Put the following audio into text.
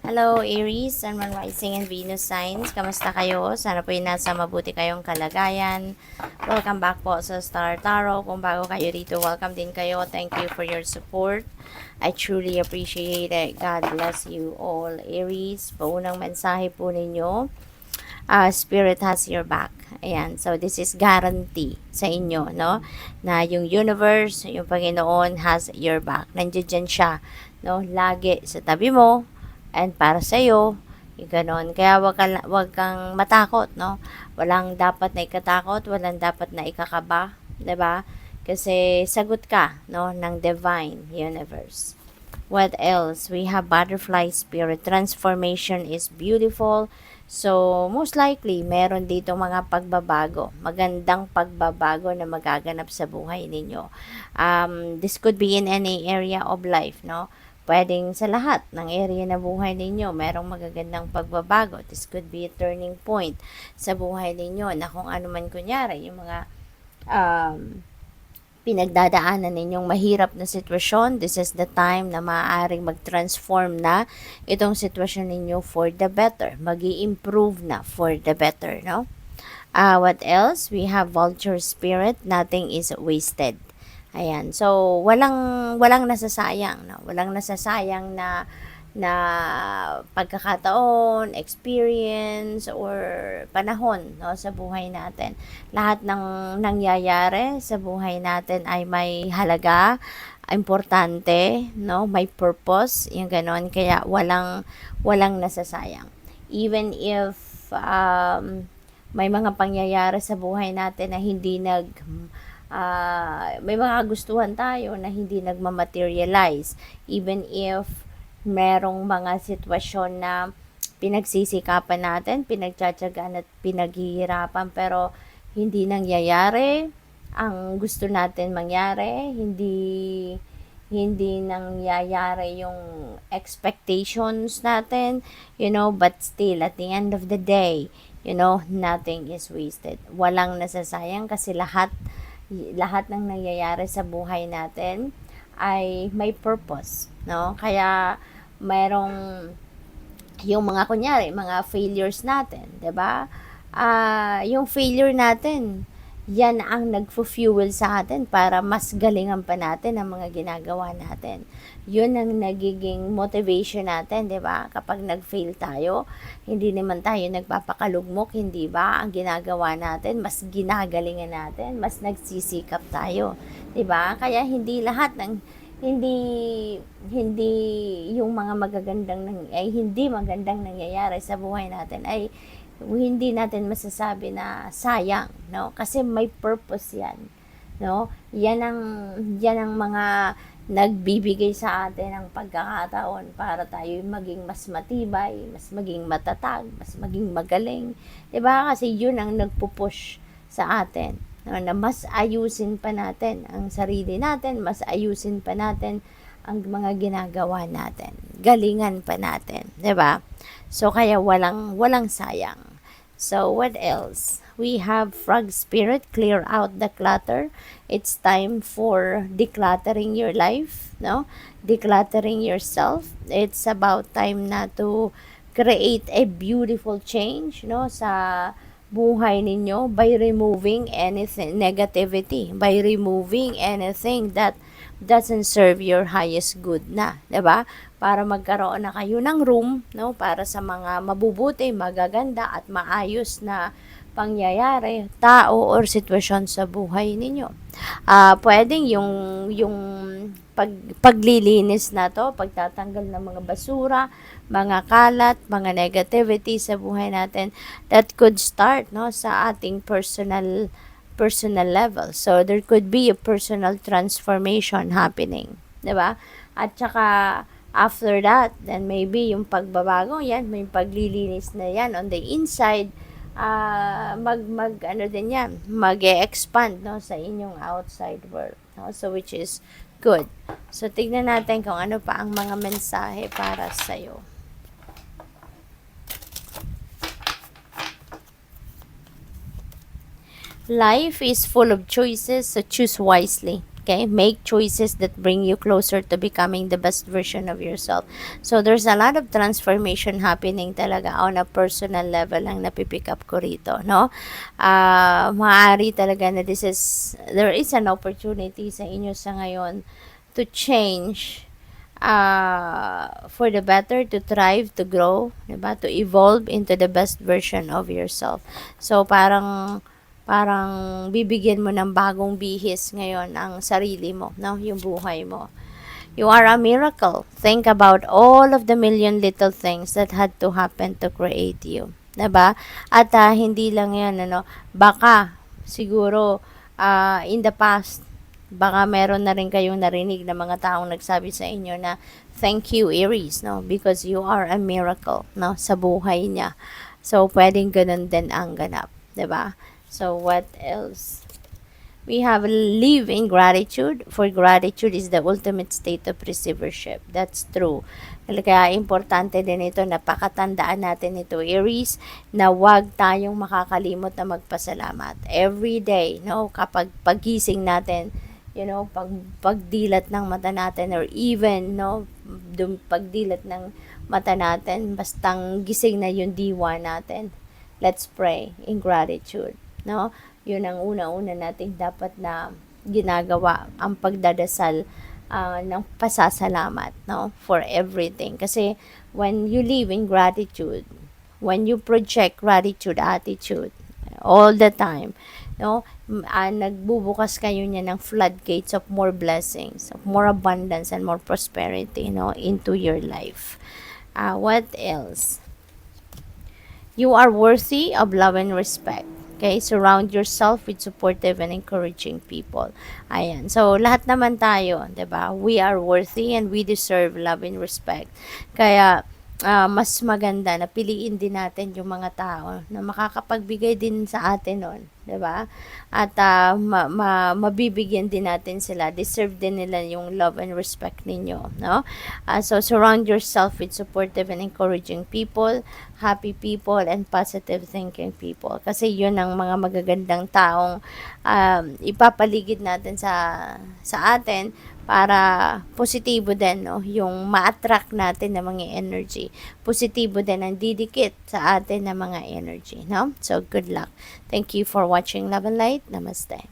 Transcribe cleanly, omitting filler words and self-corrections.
Hello, Aries, Sun, Moon, Rising, and Venus signs. Kamusta kayo? Sana po nasa mabuti kayong kalagayan. Welcome back po sa Star Tarot. Kung bago kayo dito, welcome din kayo. Thank you for your support. I truly appreciate it. God bless you all, Aries. Paunang mensahe po ninyo. Spirit has your back. Ayan. So, this is guarantee sa inyo, no? Na yung universe, yung Panginoon has your back. Nandiyan siya, no? Lagi sa tabi mo and para sa iyo. Yung ganon. Kaya wag kang matakot, no? Walang dapat na ikatakot, walang dapat na ikakaba, 'di ba? Kasi sagot ka, no, ng divine universe. What else? We have butterfly spirit. Transformation is beautiful. So, most likely, meron dito mga pagbabago. Magandang pagbabago na magaganap sa buhay ninyo. This could be in any area of life, no? Pwedeng sa lahat ng area na buhay ninyo, merong magagandang pagbabago. This could be a turning point sa buhay ninyo na kung ano man kunyari, yung mga um, pinagdadaanan ninyong mahirap na sitwasyon, this is the time na maaaring mag-transform na itong sitwasyon ninyo for the better. Mag-i-improve na for the better, no? What else? We have vulture spirit. Nothing is wasted. Ayan. So, walang nasasayang, no? Walang nasasayang na pagkakataon, experience, or panahon, no, sa buhay natin. Lahat ng nangyayari sa buhay natin ay may halaga, importante, no, may purpose, yung ganon. Kaya walang nasasayang. Even if may mga pangyayari sa buhay natin na hindi may mga gustuhan tayo na hindi nagmamaterialize, even if merong mga sitwasyon na pinagsisikapan natin, pinagtsatsagaan at pinaghihirapan, pero hindi nangyayari ang gusto natin mangyari, hindi nangyayari yung expectations natin, but still, at the end of the day, nothing is wasted. Walang nasasayang kasi lahat ng nangyayari sa buhay natin ay may purpose, no? Kaya mayroong yung mga kunyari, mga failures natin, 'di ba? Yung failure natin, yan ang nagfu-fuel sa atin para mas galingan pa natin ang mga ginagawa natin. Yun ang nagiging motivation natin, 'di ba? Kapag nag-fail tayo, hindi naman tayo nagpapakalugmok, hindi ba? Ang ginagawa natin, mas ginagalingan natin, mas nagsisikap tayo, 'di ba? Kaya hindi hindi yung mga hindi magandang nangyayari sa buhay natin ay hindi natin masasabi na sayang, no? Kasi may purpose 'yan, no? Yan ang mga nagbibigay sa atin ng pagkakataon para tayo maging mas matibay, mas maging matatag, mas maging magaling. 'Di ba? Kasi 'yun ang nagpupush sa atin, no, na mas ayusin pa natin ang sarili natin, mas ayusin pa natin ang mga ginagawa natin. Galingan pa natin, 'di ba? So kaya walang sayang. So what else? We have frog spirit, clear out the clutter. It's time for decluttering your life, no? Decluttering yourself. It's about time na to create a beautiful change, no, sa buhay ninyo by removing anything negativity, by removing anything that doesn't serve your highest good na, 'di ba? Para magkaroon na kayo ng room, no, para sa mga mabubuti, magaganda at maayos na pangyayari, tao or sitwasyon sa buhay ninyo. Pwedeng yung paglilinis na to, pagtatanggal ng mga basura, mga kalat, mga negativity sa buhay natin, that could start, no, sa ating personal level. So there could be a personal transformation happening, 'di ba? At saka after that, then maybe yung pagbabago yan, may paglilinis na yan on the inside, ano din yan, mag-expand, no, sa inyong outside world, no? So which is good. So tignan natin kung ano pa ang mga mensahe para sa iyo. Life is full of choices, so choose wisely. Okay, make choices that bring you closer to becoming the best version of yourself. So there's a lot of transformation happening talaga on a personal level ang napipick up ko rito, no? Maaari talaga na there is an opportunity sa inyo sa ngayon to change for the better, to thrive, to grow, diba? To evolve into the best version of yourself. So parang bibigyan mo ng bagong bihis ngayon ang sarili mo, no? Yung buhay mo. You are a miracle. Think about all of the million little things that had to happen to create you. Diba? At hindi lang yan, ano, baka siguro in the past, baka meron na rin kayong narinig na mga taong nagsabi sa inyo na thank you Aries, no? Because you are a miracle, no? Sa buhay niya. So, pwedeng ganun din ang ganap. Diba? So, what else? We have live in gratitude, for gratitude is the ultimate state of receivership. That's true. Kaya importante din ito, napakatandaan natin ito, Aries, na wag tayong makakalimot na magpasalamat. Every day, no, kapag pagising natin, you know, pagdilat ng mata natin, or even, no, pagdilat ng mata natin, bastang gising na yung diwa natin, let's pray in gratitude, no? Yun ang una-una nating dapat na ginagawa, ang pagdadasal ng pasasalamat, no? For everything. Kasi when you live in gratitude, when you project gratitude attitude all the time, no? Nagbubukas kayo niya ng floodgates of more blessings, of more abundance and more prosperity, no, into your life. What else? You are worthy of love and respect. Okay, surround yourself with supportive and encouraging people. Ayan. So, lahat naman tayo, 'di ba? We are worthy and we deserve love and respect. Kaya, mas maganda na piliin din natin yung mga tao na makakapagbigay din sa atin nun, 'di ba? At mabibigyan din natin sila. Deserve din nila yung love and respect ninyo, no? So surround yourself with supportive and encouraging people, happy people, and positive thinking people. Kasi yun ang mga magagandang taong ipapaligid natin sa atin para positibo din, no, yung ma-attract natin ng mga energy. Positibo din ang didikit sa atin ng mga energy, no? So, good luck. Thank you for watching Love and Light. Namaste.